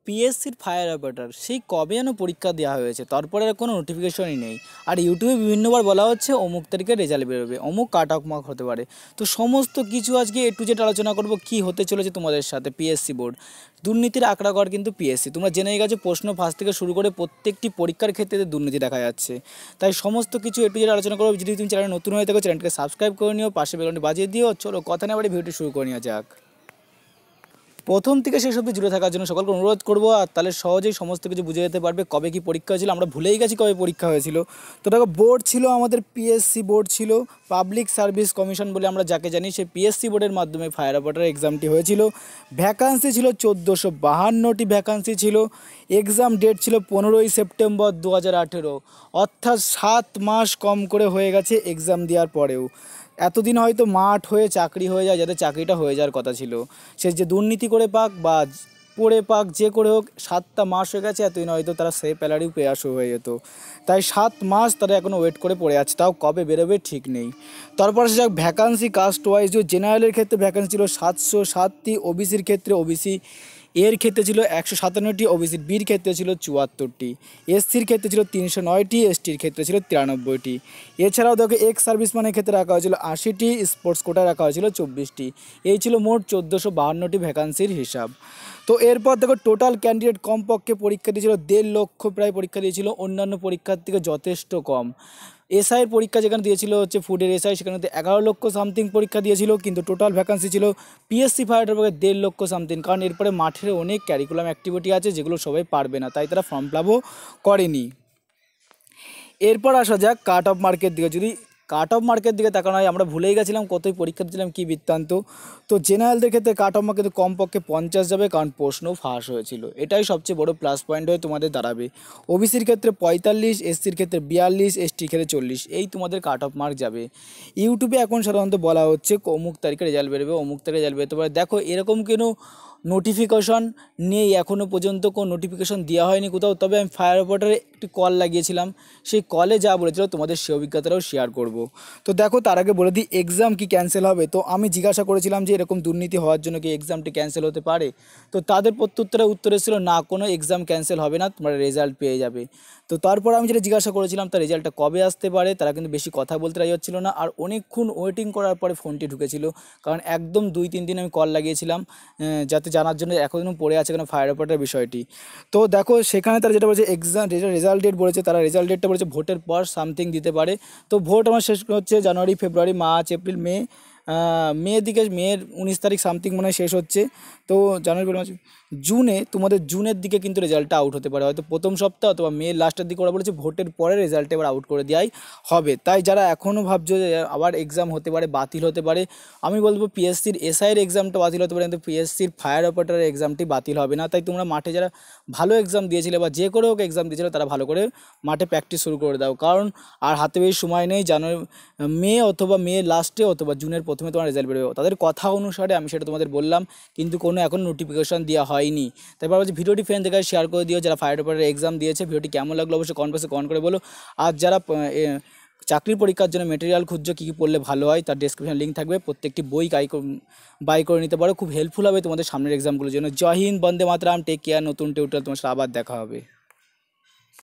পিএসসির fire operator সেই কবে যেন পরীক্ষা দেওয়া হয়েছে, তারপরে আর কোনো নোটিফিকেশনই নেই। আর ইউটিউবে বিভিন্নবার বলা হচ্ছে অমুক তারিখে রেজাল্ট বেরোবে, অমুক কাট অফ মার্ক হতে পারে। তো সমস্ত কিছু আজকে এ টু জেড আলোচনা করব কী হতে চলেছে তোমাদের সাথে। পিএসসি বোর্ড দুর্নীতির আঁকড়া ঘর কিন্তু পিএসসি, তোমরা জেনেই গেছো প্রশ্ন ফাঁস থেকে শুরু করে প্রত্যেকটি পরীক্ষার ক্ষেত্রে দুর্নীতি দেখা যাচ্ছে। তাই সমস্ত কিছু এ টু জেড আলোচনা করবো। যদি তুমি চ্যানেলে নতুন হয়ে থাকো চ্যানেলটাকে সাবস্ক্রাইব করে নিও, পাশে বেলনটি বাজিয়ে দিও। চলো কথা না বাড়ি ভিডিওটি শুরু করে নেওয়া যাক। প্রথম থেকে শেষ অবধি জুড়ে থাকার জন্য সকলকে অনুরোধ করবো, আর তাহলে সহজেই সমস্ত কিছু বুঝে যেতে পারবে কবে কি পরীক্ষা হয়েছিল। আমরা ভুলেই গেছি কবে পরীক্ষা হয়েছিল। তো দেখো, বোর্ড ছিল আমাদের পিএসসি বোর্ড ছিল, পাবলিক সার্ভিস কমিশন বলে আমরা যাকে জানি, সেই পিএসসি বোর্ডের মাধ্যমে ফায়ার অপারেটর এক্সামটি হয়েছিল। ভ্যাকান্সি ছিল 1452টি ভ্যাকান্সি ছিল। এক্সাম ডেট ছিল 15ই সেপ্টেম্বর 2018, অর্থাৎ 7 মাস কম করে হয়ে গেছে এক্সাম দেওয়ার পরেও। এতদিন হয়তো মাঠ হয়ে চাকরি হয়ে যায়, যাদের চাকরিটা হয়ে যাওয়ার কথা ছিল, সে যে দুর্নীতি করে পাক বা পড়ে পাক, যে করে হোক 7টা মাস হয়ে গেছে। এতদিন হয়তো তারা সে প্যালারিও পেয়াসও হয়ে যেত। তাই 7 মাস তারা এখনও ওয়েট করে পড়ে আছে, তাও কবে বেরোবে ঠিক নেই। তারপর সে যাক ভ্যাকান্সি কাস্ট ওয়াইজ। জেনারেলের ক্ষেত্রে ভ্যাকান্সি ছিল 707টি, ওবিসির ক্ষেত্রে ওবিসি এর ক্ষেত্রে ছিল 157টি, ওবিসির বির ক্ষেত্রে ছিল 74টি, এসসির ক্ষেত্রে ছিল 309টি, এসটির ক্ষেত্রে ছিল 93টি। এছাড়াও দেখো এক্স সার্ভিসম্যানের ক্ষেত্রে রাখা হয়েছিল 80টি, স্পোর্টস কোটায় রাখা হয়েছিল 24টি। এই ছিল মোট 1452টি ভ্যাকান্সির হিসাব। তো এরপর দেখো টোটাল ক্যান্ডিডেট কমপক্ষে পরীক্ষা দিয়েছিল 1.5 লক্ষ প্রায় পরীক্ষা দিয়েছিল, অন্যান্য পরীক্ষার থেকে যথেষ্ট কম। এসআইয়ের পরীক্ষা যেখানে দিয়েছিল হচ্ছে ফুডের এসআই, সেখানে 11 লক্ষ সামথিং পরীক্ষা দিয়েছিল, কিন্তু টোটাল ভ্যাকান্সি ছিল পিএসসি ফায়ারের পক্ষে 1.5 লক্ষ সামথিং। কারণ এরপরে মাঠের অনেক ক্যারিকুলাম অ্যাক্টিভিটি আছে যেগুলো সবাই পারবে না, তাই তারা ফর্ম ফিল আপও করেনি। এরপর আসা যাক কাট অফ মার্কের দিকে। যদি কাট অফ মার্কের দিকে তাকানো হয়, আমরা ভুলেই গেছিলাম কতই পরীক্ষা দিয়েছিলাম কী বৃত্তান্ত। তো জেনারেলদের ক্ষেত্রে কাট অফ মার্কেট কমপক্ষে 50 যাবে, কারণ প্রশ্ন ফাঁস হয়েছিল, এটাই সবচেয়ে বড় প্লাস পয়েন্ট হয়ে তোমাদের দাঁড়াবে। ওবিসির ক্ষেত্রে 45, এসসির ক্ষেত্রে 42, এসটির ক্ষেত্রে 40, এই তোমাদের কাট অফ মার্ক যাবে। ইউটিউবে এখন সাধারণত বলা হচ্ছে অমুক তারিখে রেজাল্ট বেরোবে, অমুক তারিখে রেজাল্ট বেরোতে পারে। দেখো এরকম কেন নোটিফিকেশন নেই, এখনও পর্যন্ত কোনো নোটিফিকেশন দেওয়া হয়নি কোথাও। তবে আমি ফায়ার অপারেটরে একটি কল লাগিয়েছিলাম, সেই কলে যা বলেছিল তোমাদের সেই অভিজ্ঞতাটাও শেয়ার করব। তো দেখো তার আগে বলে দিই এক্সাম কি ক্যান্সেল হবে। তো আমি জিজ্ঞাসা করেছিলাম যে এরকম দুর্নীতি হওয়ার জন্য কি এক্সামটি ক্যান্সেল হতে পারে। তো তাদের প্রত্যুত্তরে উত্তর এসেছিল না, কোনো এক্সাম ক্যান্সেল হবে না, তোমরা রেজাল্ট পেয়ে যাবে। তো তারপর আমি যেটা জিজ্ঞাসা করেছিলাম তার রেজাল্টটা কবে আসতে পারে, তারা কিন্তু বেশি কথা বলতে রাজি হচ্ছিল না। আর অনেকক্ষণ ওয়েটিং করার পরে ফোনটি ঢুকেছিল, কারণ একদম 2-3 দিন আমি কল লাগিয়েছিলাম যাতে জানার জন্য এখনও পড়ে আছে কেন ফায়ার অপারেটর বিষয়টি। তো দেখো সেখানে তারা যেটা বলেছে এক্সাম রেজাল্ট ডেট বলেছে, তারা রেজাল্ট ডেটটা বলেছে ভোটের পর সামথিং দিতে পারে। তো ভোট আমার শেষ হচ্ছে জানুয়ারি, ফেব্রুয়ারি, মার্চ, এপ্রিল, মের দিকে, মের 19 তারিখ সামথিং মনে হয় শেষ হচ্ছে। তো জানুয়ারি, মার্চ, জুনে, তোমাদের জুনের দিকে কিন্তু রেজাল্টটা আউট হতে পারে, হয়তো প্রথম সপ্তাহ অথবা মে লাস্টের দিকে। ওরা বলেছে ভোটের পরে রেজাল্টে এবার আউট করে দেওয়াই হবে। তাই যারা এখনও ভাবছো যে আবার এক্সাম হতে পারে, বাতিল হতে পারে, আমি বলবো পিএসসির এসআইয়ের এক্সামটা বাতিল হতে পারে, কিন্তু পিএসসির ফায়ার অপারেটরের এক্সামটি বাতিল হবে না। তাই তোমরা মাঠে যারা ভালো এক্সাম দিয়েছিলে বা যে করে হোক এক্সাম দিয়েছিলে, তারা ভালো করে মাঠে প্র্যাকটিস শুরু করে দাও, কারণ আর হাতে বেশি সময় নেই। জানুয়ারি, মে অথবা মে লাস্টে অথবা জুনের প্রথমে তোমার রেজাল্ট বেরোবে, তাদের কথা অনুসারে আমি সেটা তোমাদের বললাম, কিন্তু কোনো এখন নোটিফিকেশন দেওয়া হয়নি। তারপর বলছি ভিডিওটি ফ্রেন্ডদের কাছে শেয়ার করে দিও যারা ফায়ার অপারেটর এক্সাম দিয়েছে। ভিডিওটি কেমন লাগলো অবশ্যই কমেন্ট বক্সে কমেন্ট করে বলো। আর যারা চাকরির পরীক্ষার জন্য মেটেরিয়াল খুঁজছো কী কী পড়লে ভালো হয়, তার ডেসক্রিপশন লিঙ্ক থাকবে, প্রত্যেকটি বই বাই করে নিতে পারো, খুব হেল্পফুল হবে তোমাদের সামনের এক্সামগুলোর জন্য। জয় হিন্দ, বন্দে মাতরম, টেক কেয়ার, নতুন টিউটোরিয়াল তোমার সাথে আবার দেখা হবে।